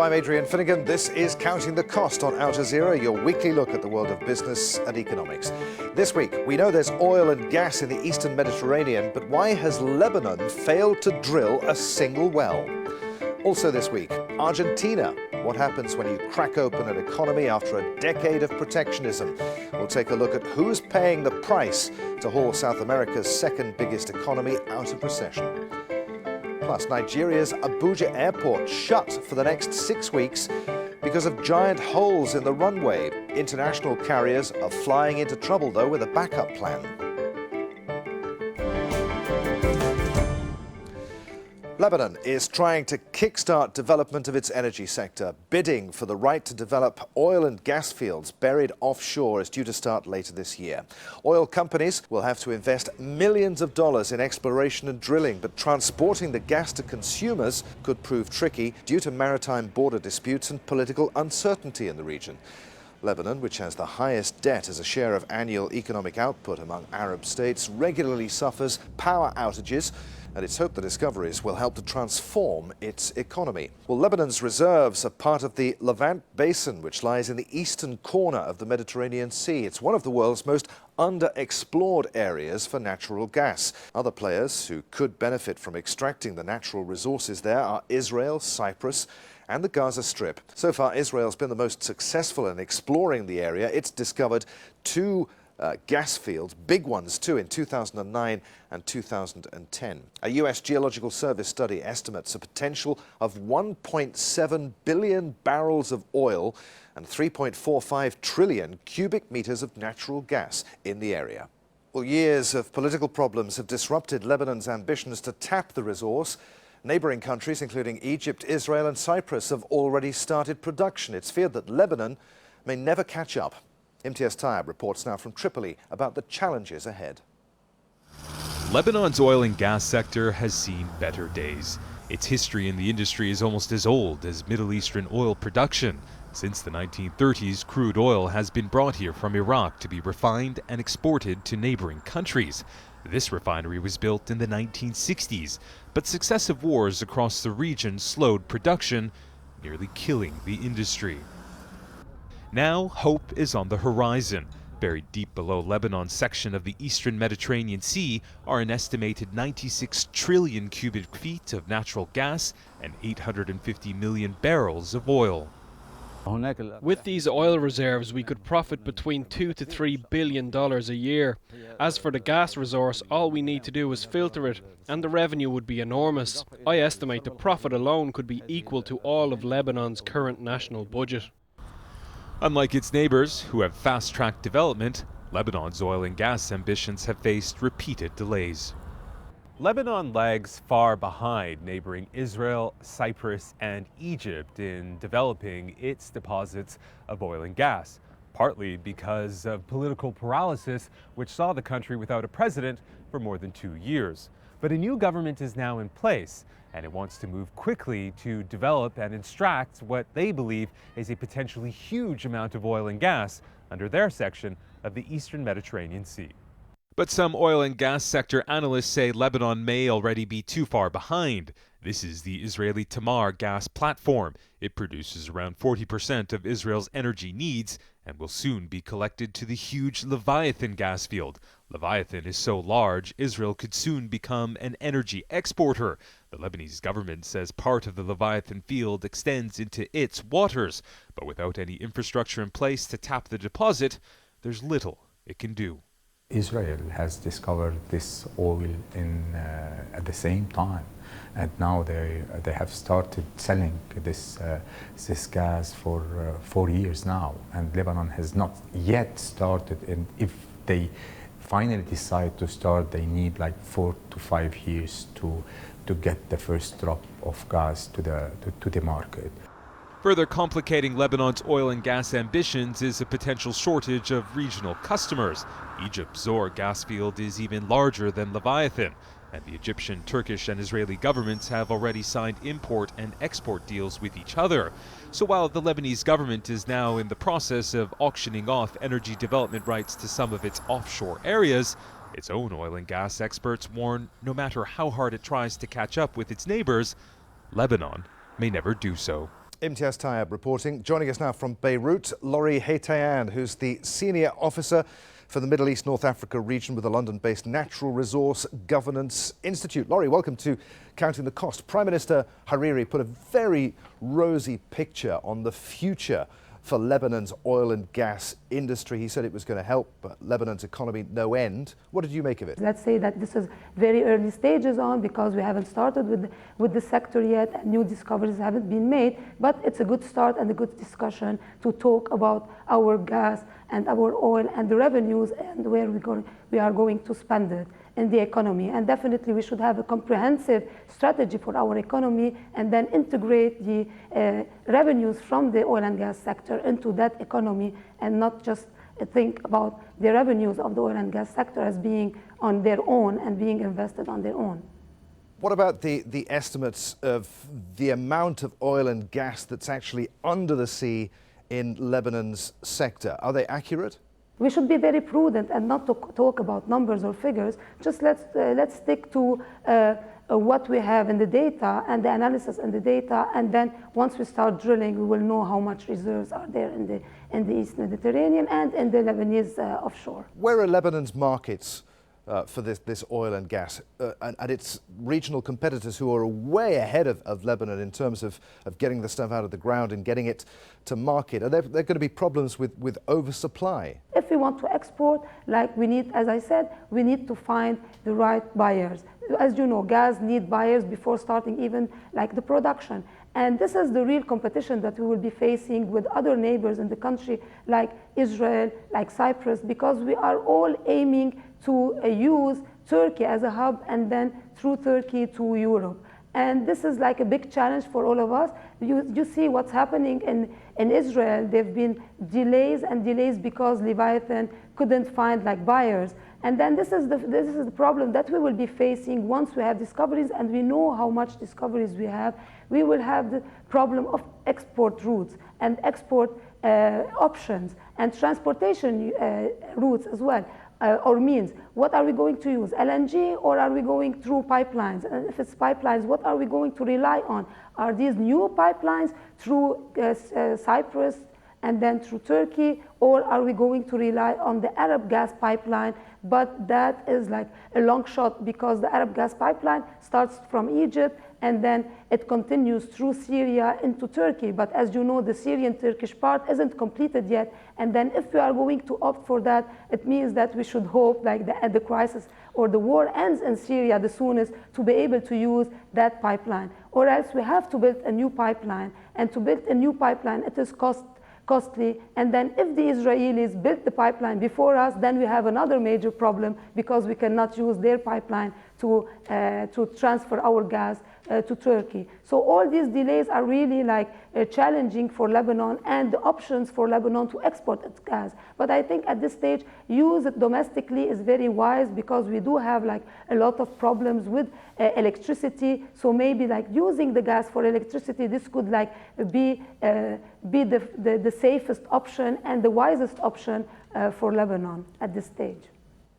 I'm Adrian Finnegan. This is Counting the Cost on Al Jazeera, your weekly look at the world of business and economics. This week, we know there's oil and gas in the eastern Mediterranean, but why has Lebanon failed to drill a single well? Also this week, Argentina. What happens when you crack open an economy after a decade of protectionism? We'll take a look at who's paying the price to haul South America's second biggest economy out of recession. Plus, Nigeria's Abuja airport shut for the next 6 weeks because of giant holes in the runway. International carriers are flying into trouble, though, with a backup plan. Lebanon is trying to kickstart development of its energy sector. Bidding for the right to develop oil and gas fields buried offshore is due to start later this year. Oil companies will have to invest millions of dollars in exploration and drilling, but transporting the gas to consumers could prove tricky due to maritime border disputes and political uncertainty in the region. Lebanon, which has the highest debt as a share of annual economic output among Arab states, regularly suffers power outages, and it's hoped the discoveries will help to transform its economy. Well, Lebanon's reserves are part of the Levant Basin, which lies in the eastern corner of the Mediterranean Sea. It's one of the world's most underexplored areas for natural gas. Other players who could benefit from extracting the natural resources there are Israel, Cyprus, and the Gaza Strip. So far, Israel's been the most successful in exploring the area. It's discovered two gas fields, big ones too, in 2009 and 2010. A US Geological Service study estimates a potential of 1.7 billion barrels of oil and 3.45 trillion cubic meters of natural gas in the area. Well, years of political problems have disrupted Lebanon's ambitions to tap the resource. Neighboring countries, including Egypt, Israel and Cyprus, have already started production. It's feared that Lebanon may never catch up. MTS Tayyab reports now from Tripoli about the challenges ahead. Lebanon's oil and gas sector has seen better days. Its history in the industry is almost as old as Middle Eastern oil production. Since the 1930s, crude oil has been brought here from Iraq to be refined and exported to neighboring countries. This refinery was built in the 1960s, but successive wars across the region slowed production, nearly killing the industry. Now, hope is on the horizon. Buried deep below Lebanon's section of the eastern Mediterranean Sea are an estimated 96 trillion cubic feet of natural gas and 850 million barrels of oil. With these oil reserves, we could profit between $2 to $3 billion a year. As for the gas resource, all we need to do is filter it, and the revenue would be enormous. I estimate the profit alone could be equal to all of Lebanon's current national budget. Unlike its neighbors, who have fast-tracked development, Lebanon's oil and gas ambitions have faced repeated delays. Lebanon lags far behind neighboring Israel, Cyprus, and Egypt in developing its deposits of oil and gas, partly because of political paralysis, which saw the country without a president for more than 2 years. But a new government is now in place, and it wants to move quickly to develop and extract what they believe is a potentially huge amount of oil and gas under their section of the eastern Mediterranean Sea. But some oil and gas sector analysts say Lebanon may already be too far behind. This is the Israeli Tamar gas platform. It produces around 40% of Israel's energy needs and will soon be collected to the huge Leviathan gas field. Leviathan is so large, Israel could soon become an energy exporter. The Lebanese government says part of the Leviathan field extends into its waters, but without any infrastructure in place to tap the deposit, there's little it can do. Israel has discovered this oil at the same time, and now they have started selling this gas for 4 years now, and Lebanon has not yet started. And if they finally decide to start, they need like 4 to 5 years to get the first drop of gas to the market. Further complicating Lebanon's oil and gas ambitions is a potential shortage of regional customers. Egypt's Zohr gas field is even larger than Leviathan, and the Egyptian, Turkish, and Israeli governments have already signed import and export deals with each other. So while the Lebanese government is now in the process of auctioning off energy development rights to some of its offshore areas, its own oil and gas experts warn no matter how hard it tries to catch up with its neighbors, Lebanon may never do so. Imtiaz Tayeb reporting. Joining us now from Beirut, Laurie Hetayan, who's the Senior Officer for the Middle East North Africa region with the London-based Natural Resource Governance Institute. Laurie, welcome to Counting the Cost. Prime Minister Hariri put a very rosy picture on the future for Lebanon's oil and gas industry. He said it was going to help Lebanon's economy no end. What did you make of it? Let's say that this is very early stages on because we haven't started with the sector yet and new discoveries haven't been made, but it's a good start and a good discussion to talk about our gas and our oil and the revenues and where we are going to spend it in the economy. And definitely we should have a comprehensive strategy for our economy and then integrate the revenues from the oil and gas sector into that economy and not just think about the revenues of the oil and gas sector as being on their own and being invested on their own. What about the estimates of the amount of oil and gas that's actually under the sea in Lebanon's sector? Are they accurate? We should be very prudent and not to talk about numbers or figures. Just let's stick to what we have in the data and the analysis in the data, and then once we start drilling, we will know how much reserves are there in the East Mediterranean and in the Lebanese offshore. Where are Lebanon's markets for this oil and gas and its regional competitors who are way ahead of Lebanon in terms of getting the stuff out of the ground and getting it to market? Are there going to be problems with oversupply? If we want to export, like we need, as I said, we need to find the right buyers. As you know, gas need buyers before starting even like the production. And this is the real competition that we will be facing with other neighbors in the country like Israel, like Cyprus, because we are all aiming to use Turkey as a hub and then through Turkey to Europe. And this is like a big challenge for all of us. You see what's happening in Israel. There have been delays and delays because Leviathan couldn't find like buyers. And then this is the problem that we will be facing once we have discoveries, and we know how much discoveries we have. We will have the problem of export routes and export options and transportation routes as well. Or means, what are we going to use, LNG, or are we going through pipelines? And if it's pipelines, what are we going to rely on? Are these new pipelines through Cyprus and then through Turkey, or are we going to rely on the Arab gas pipeline? But that is like a long shot because the Arab gas pipeline starts from Egypt and then it continues through Syria into Turkey. But as you know, the Syrian-Turkish part isn't completed yet. And then if we are going to opt for that, it means that we should hope like the crisis or the war ends in Syria the soonest to be able to use that pipeline. Or else we have to build a new pipeline. And to build a new pipeline, it is costly, and then if the Israelis built the pipeline before us, then we have another major problem because we cannot use their pipeline to transfer our gas to Turkey. So all these delays are really like challenging for Lebanon and the options for Lebanon to export its gas. But I think at this stage, use it domestically is very wise because we do have like a lot of problems with electricity. So maybe like using the gas for electricity, this could like be the safest option and the wisest option for Lebanon at this stage.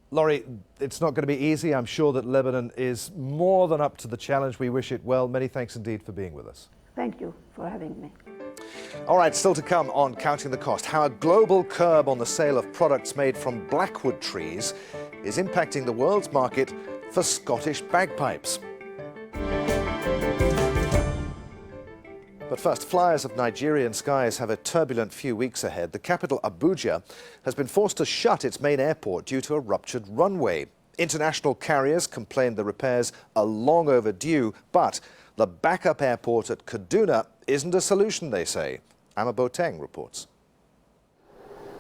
Laurie, it's not going to be easy. I'm sure that Lebanon is more than up to the challenge. We wish it well. Many thanks indeed for being with us. Thank you for having me. All right, still to come on Counting the Cost, how a global curb on the sale of products made from blackwood trees is impacting the world's market for Scottish bagpipes. But first, flyers of Nigerian skies have a turbulent few weeks ahead. The capital, Abuja, has been forced to shut its main airport due to a ruptured runway. International carriers complained the repairs are long overdue, but the backup airport at Kaduna isn't a solution, they say. Amma Boateng reports.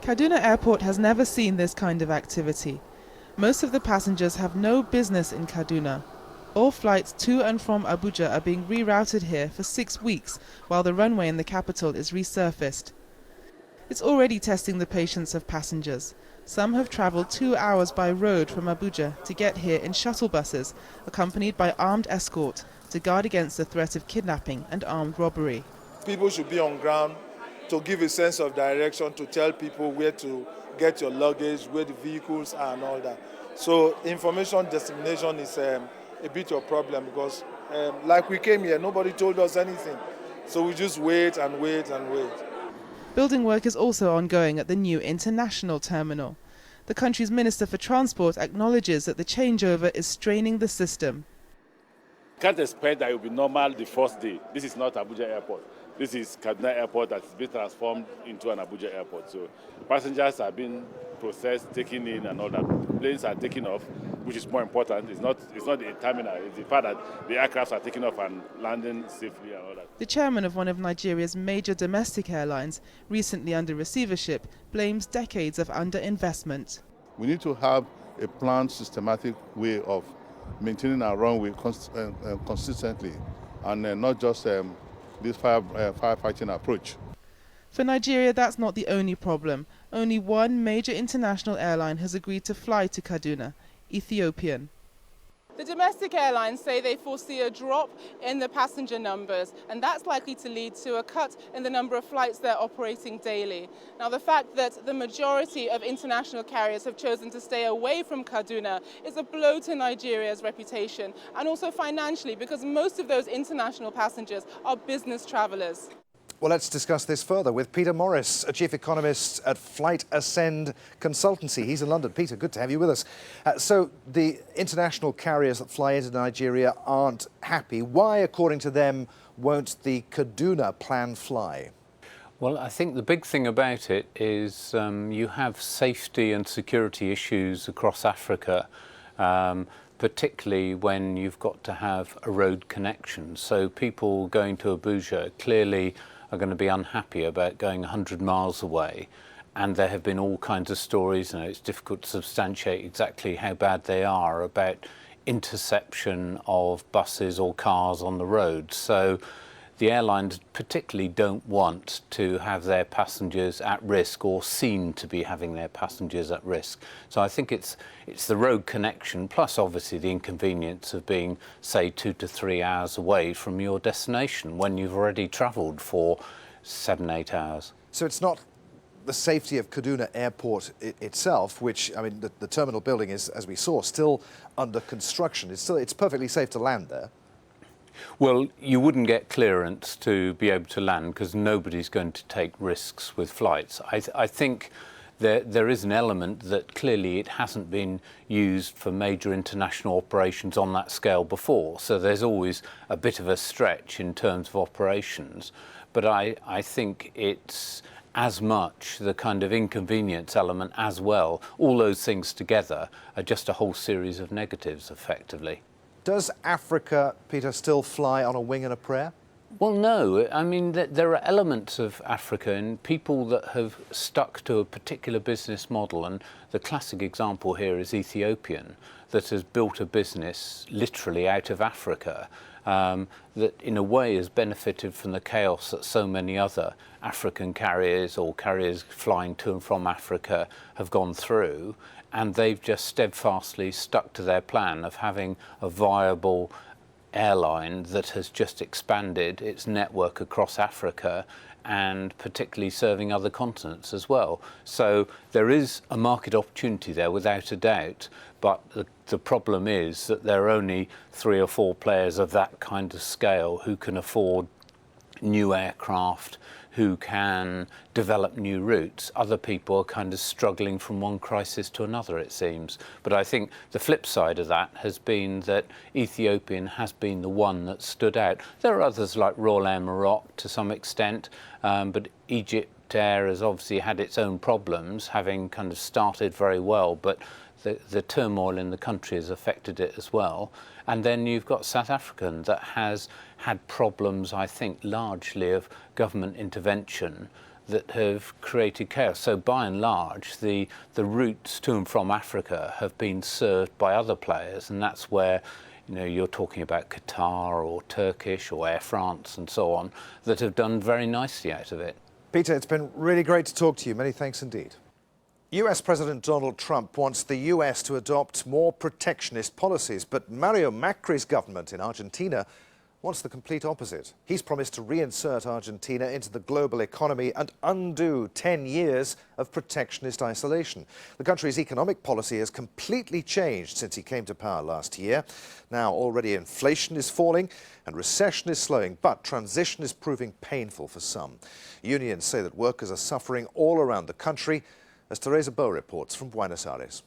Kaduna Airport has never seen this kind of activity. Most of the passengers have no business in Kaduna. All flights to and from Abuja are being rerouted here for 6 weeks while the runway in the capital is resurfaced. It's already testing the patience of passengers. Some have travelled 2 hours by road from Abuja to get here in shuttle buses, accompanied by armed escort to guard against the threat of kidnapping and armed robbery. People should be on ground to give a sense of direction, to tell people where to get your luggage, where the vehicles are and all that. So information dissemination is a bit of a problem because like we came here, nobody told us anything. So we just wait and wait and wait. Building work is also ongoing at the new international terminal. The country's Minister for Transport acknowledges that the changeover is straining the system. Can't expect that it will be normal the first day. This is not Abuja Airport. This is Kaduna Airport that is being transformed into an Abuja Airport. So passengers are being processed, taken in and all that. Planes are taking off, which is more important. It's not the terminal, it's the fact that the aircrafts are taking off and landing safely and all that. The chairman of one of Nigeria's major domestic airlines, recently under receivership, blames decades of underinvestment. We need to have a planned, systematic way of maintaining our runway consistently, and not just this firefighting approach. For Nigeria, that's not the only problem. Only one major international airline has agreed to fly to Kaduna, Ethiopian. The domestic airlines say they foresee a drop in the passenger numbers, and that's likely to lead to a cut in the number of flights they're operating daily. Now, the fact that the majority of international carriers have chosen to stay away from Kaduna is a blow to Nigeria's reputation, and also financially, because most of those international passengers are business travelers. Well, let's discuss this further with Peter Morris, a chief economist at Flight Ascend Consultancy. He's in London. Peter, good to have you with us. So the international carriers that fly into Nigeria aren't happy. Why, according to them, won't the Kaduna plan fly? Well, I think the big thing about it is you have safety and security issues across Africa, particularly when you've got to have a road connection. So people going to Abuja clearly are going to be unhappy about going 100 miles away. And there have been all kinds of stories, and it's difficult to substantiate exactly how bad they are, about interception of buses or cars on the road. So the airlines particularly don't want to have their passengers at risk or seem to be having their passengers at risk. So I think it's the road connection, plus obviously the inconvenience of being, say, 2 to 3 hours away from your destination when you've already travelled for 7-8 hours. So it's not the safety of Kaduna Airport itself, which, I mean, the terminal building is, as we saw, still under construction. It's perfectly safe to land there. Well, you wouldn't get clearance to be able to land because nobody's going to take risks with flights. I think there is an element that clearly it hasn't been used for major international operations on that scale before. So there's always a bit of a stretch in terms of operations. But I think it's as much the kind of inconvenience element as well. All those things together are just a whole series of negatives, effectively. Does Africa, Peter, still fly on a wing and a prayer? Well, no. I mean, there are elements of Africa and people that have stuck to a particular business model. And the classic example here is Ethiopian, that has built a business literally out of Africa, that in a way has benefited from the chaos that so many other African carriers or carriers flying to and from Africa have gone through. And they've just steadfastly stuck to their plan of having a viable airline that has just expanded its network across Africa and particularly serving other continents as well. So there is a market opportunity there without a doubt, but the problem is that there are only 3 or 4 players of that kind of scale who can afford new aircraft, who can develop new routes. Other people are kind of struggling from one crisis to another, it seems. But I think the flip side of that has been that Ethiopian has been the one that stood out. There are others like Royal Air Maroc to some extent, but Egypt Air has obviously had its own problems, having kind of started very well, but the turmoil in the country has affected it as well. And then you've got South African that has had problems, I think, largely of government intervention that have created chaos. So by and large, the routes to and from Africa have been served by other players, and that's where, you know, you're talking about Qatar or Turkish or Air France and so on, that have done very nicely out of it. Peter, it's been really great to talk to you. Many thanks indeed. US President Donald Trump wants the US to adopt more protectionist policies, but Mario Macri's government in Argentina wants the complete opposite. He's promised to reinsert Argentina into the global economy and undo 10 years of protectionist isolation. The country's economic policy has completely changed since he came to power last year. Now already inflation is falling and recession is slowing, but transition is proving painful for some. Unions say that workers are suffering all around the country, as Teresa Bow reports from Buenos Aires.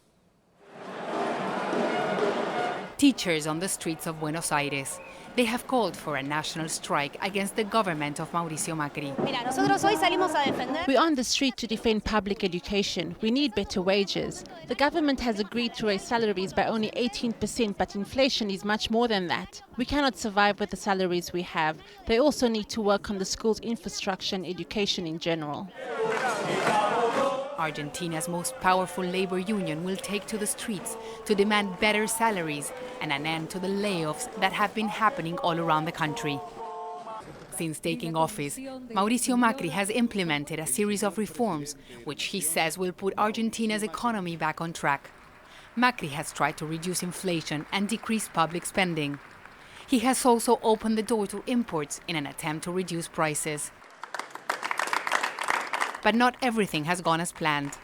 Teachers on the streets of Buenos Aires. They have called for a national strike against the government of Mauricio Macri. We are on the street to defend public education. We need better wages. The government has agreed to raise salaries by only 18%, but inflation is much more than that. We cannot survive with the salaries we have. They also need to work on the school's infrastructure and education in general. Argentina's most powerful labor union will take to the streets to demand better salaries and an end to the layoffs that have been happening all around the country. Since taking office, Mauricio Macri has implemented a series of reforms which he says will put Argentina's economy back on track. Macri has tried to reduce inflation and decrease public spending. He has also opened the door to imports in an attempt to reduce prices. But not everything has gone as planned.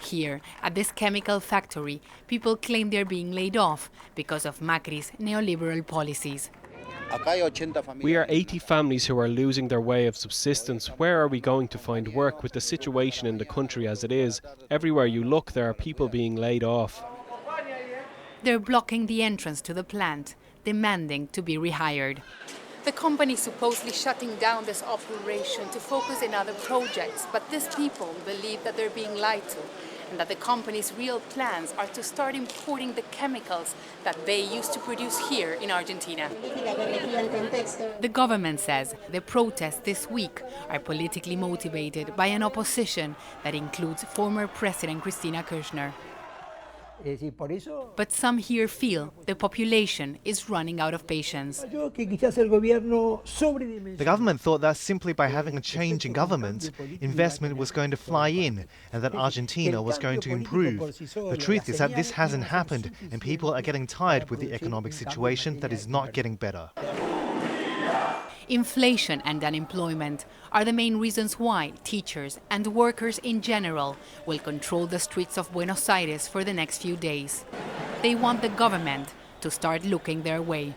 Here, at this chemical factory, people claim they're being laid off because of Macri's neoliberal policies. We are 80 families who are losing their way of subsistence. Where are we going to find work with the situation in the country as it is? Everywhere you look, there are people being laid off. They're blocking the entrance to the plant, demanding to be rehired. The company is supposedly shutting down this operation to focus in other projects, but these people believe that they're being lied to and that the company's real plans are to start importing the chemicals that they used to produce here in Argentina. The government says the protests this week are politically motivated by an opposition that includes former President Cristina Kirchner. But some here feel the population is running out of patience. The government thought that simply by having a change in government, investment was going to fly in and that Argentina was going to improve. The truth is that this hasn't happened and people are getting tired with the economic situation that is not getting better. Inflation and unemployment are the main reasons why teachers and workers in general will control the streets of Buenos Aires for the next few days. They want the government to start looking their way.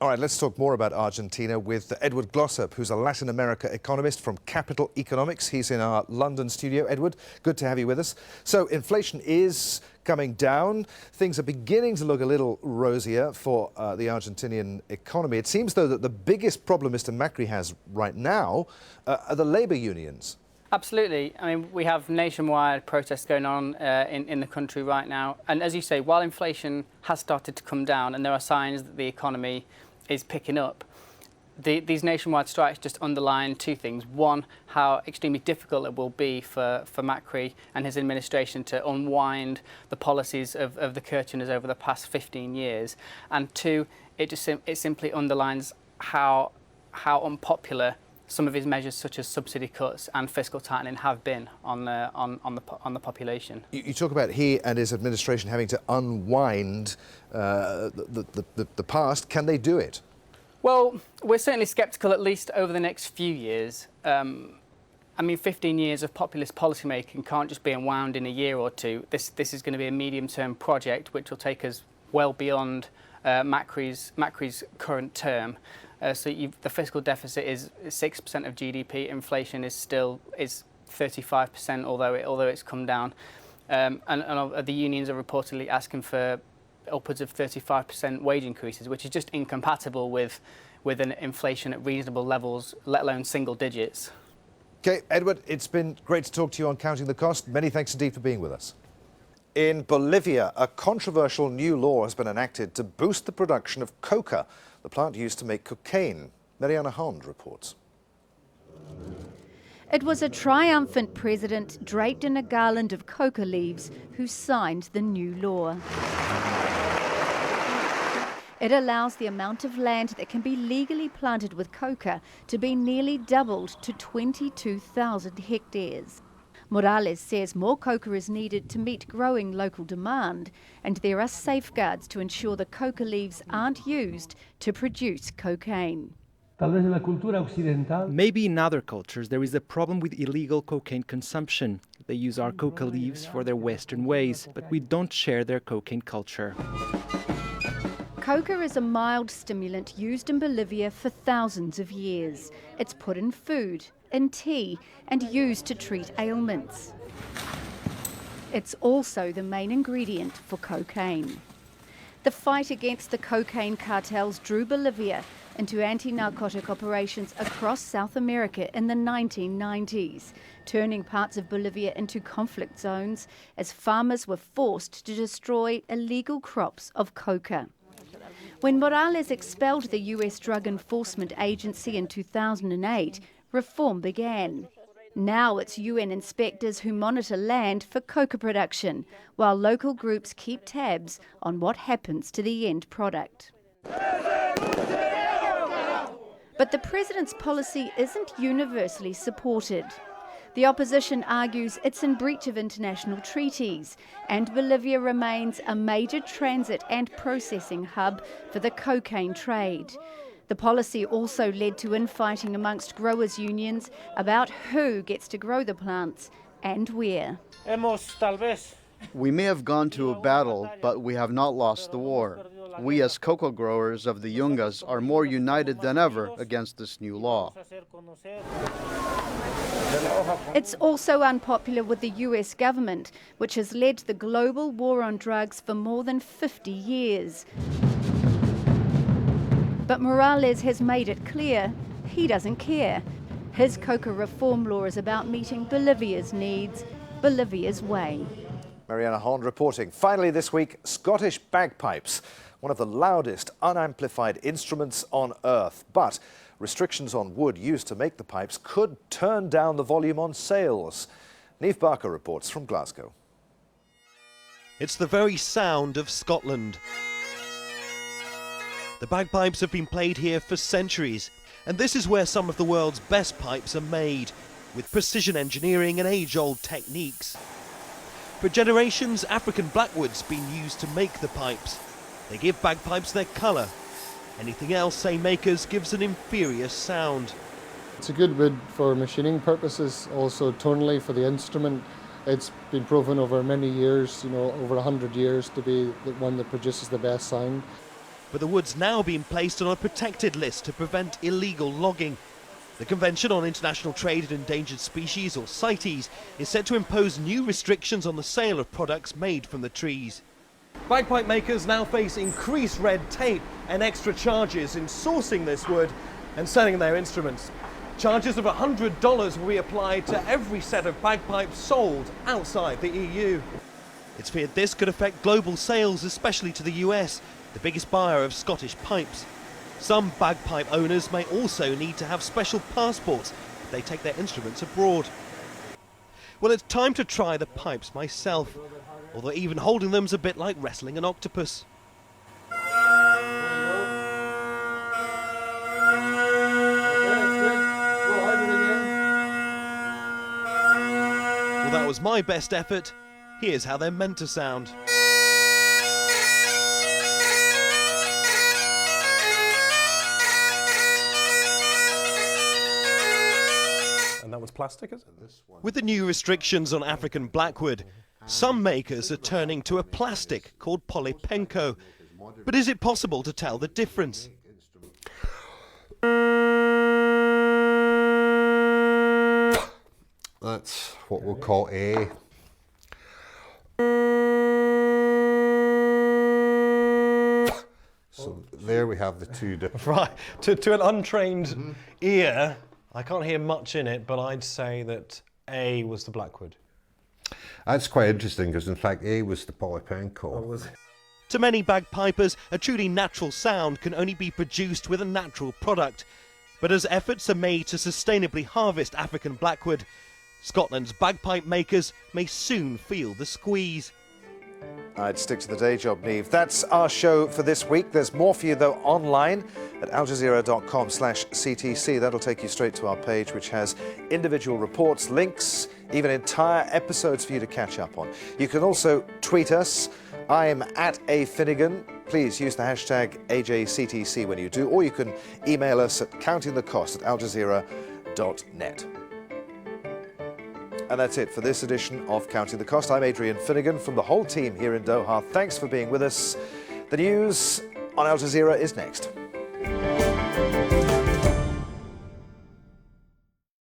All right, let's talk more about Argentina with Edward Glossop, who's a Latin America economist from Capital Economics. He's in our London studio. Edward, good to have you with us. So inflation is coming down. Things are beginning to look a little rosier for the Argentinian economy. It seems, though, that the biggest problem Mr. Macri has right now are the labour unions. Absolutely. I mean, we have nationwide protests going on in the country right now. And as you say, while inflation has started to come down and there are signs that the economy is picking up, these nationwide strikes just underline two things. One, how extremely difficult it will be for Macri and his administration to unwind the policies of the Kirchners over the past 15 years. And two, it simply underlines how unpopular some of his measures, such as subsidy cuts and fiscal tightening, have been on the population. You talk about he and his administration having to unwind the past. Can they do it? Well, we're certainly sceptical, at least over the next few years. I mean, 15 years of populist policymaking can't just be unwound in a year or two. This is going to be a medium-term project which will take us well beyond Macri's current term. So the fiscal deficit is 6% of GDP. Inflation is 35%, although it's come down. And the unions are reportedly asking for upwards of 35% wage increases, which is just incompatible with an inflation at reasonable levels, let alone single digits. OK, Edward, it's been great to talk to you on Counting the Cost. Many thanks indeed for being with us. In Bolivia, a controversial new law has been enacted to boost the production of coca, the plant used to make cocaine. Mariana Hond reports. It was a triumphant president draped in a garland of coca leaves who signed the new law. It allows the amount of land that can be legally planted with coca to be nearly doubled to 22,000 hectares. Morales says more coca is needed to meet growing local demand, and there are safeguards to ensure the coca leaves aren't used to produce cocaine. Maybe in other cultures there is a problem with illegal cocaine consumption. They use our coca leaves for their Western ways, but we don't share their cocaine culture. Coca is a mild stimulant used in Bolivia for thousands of years. It's put in food, in tea, and used to treat ailments. It's also the main ingredient for cocaine. The fight against the cocaine cartels drew Bolivia into anti-narcotic operations across South America in the 1990s, turning parts of Bolivia into conflict zones as farmers were forced to destroy illegal crops of coca. When Morales expelled the US Drug Enforcement Agency in 2008, reform began. Now it's UN inspectors who monitor land for coca production, while local groups keep tabs on what happens to the end product. But the president's policy isn't universally supported. The opposition argues it's in breach of international treaties, and Bolivia remains a major transit and processing hub for the cocaine trade. The policy also led to infighting amongst growers' unions about who gets to grow the plants and where. We may have gone to a battle, but we have not lost the war. We as cocoa growers of the Yungas are more united than ever against this new law. It's also unpopular with the US government, which has led the global war on drugs for more than 50 years. But Morales has made it clear he doesn't care. His coca reform law is about meeting Bolivia's needs, Bolivia's way. Mariana Hond reporting. Finally this week, Scottish bagpipes, one of the loudest unamplified instruments on earth. But restrictions on wood used to make the pipes could turn down the volume on sales. Niamh Barker reports from Glasgow. It's the very sound of Scotland. The bagpipes have been played here for centuries, and this is where some of the world's best pipes are made, with precision engineering and age-old techniques. For generations, African blackwood's been used to make the pipes. They give bagpipes their colour. Anything else, say makers, gives an inferior sound. It's a good wood for machining purposes, also tonally for the instrument. It's been proven over many years, over 100 years, to be the one that produces the best sound. But the wood's now being placed on a protected list to prevent illegal logging. The Convention on International Trade in Endangered Species, or CITES, is set to impose new restrictions on the sale of products made from the trees. Bagpipe makers now face increased red tape and extra charges in sourcing this wood and selling their instruments. Charges of $100 will be applied to every set of bagpipes sold outside the EU. It's feared this could affect global sales, especially to the US, the biggest buyer of Scottish pipes. Some bagpipe owners may also need to have special passports if they take their instruments abroad. Well, it's time to try the pipes myself, although even holding them's a bit like wrestling an octopus. Well, that was my best effort. Here's how they're meant to sound. And that was plastic, is it? With the new restrictions on African blackwood, some makers are turning to a plastic called polypenco. But is it possible to tell the difference? That's what we'll call A. So there we have the two different. Right, to an untrained ear, I can't hear much in it, but I'd say that A was the blackwood. That's quite interesting because in fact A was the polypenco. To many bagpipers, a truly natural sound can only be produced with a natural product. But as efforts are made to sustainably harvest African blackwood, Scotland's bagpipe makers may soon feel the squeeze. I'd stick to the day job, Niamh. That's our show for this week. There's more for you, though, online at aljazeera.com/CTC. That'll take you straight to our page, which has individual reports, links, even entire episodes for you to catch up on. You can also tweet us. I'm at @afinnegan. Please use the hashtag AJCTC when you do, or you can email us at countingthecost@aljazeera.net. And that's it for this edition of Counting the Cost. I'm Adrian Finnegan from the whole team here in Doha. Thanks for being with us. The news on Al Jazeera is next.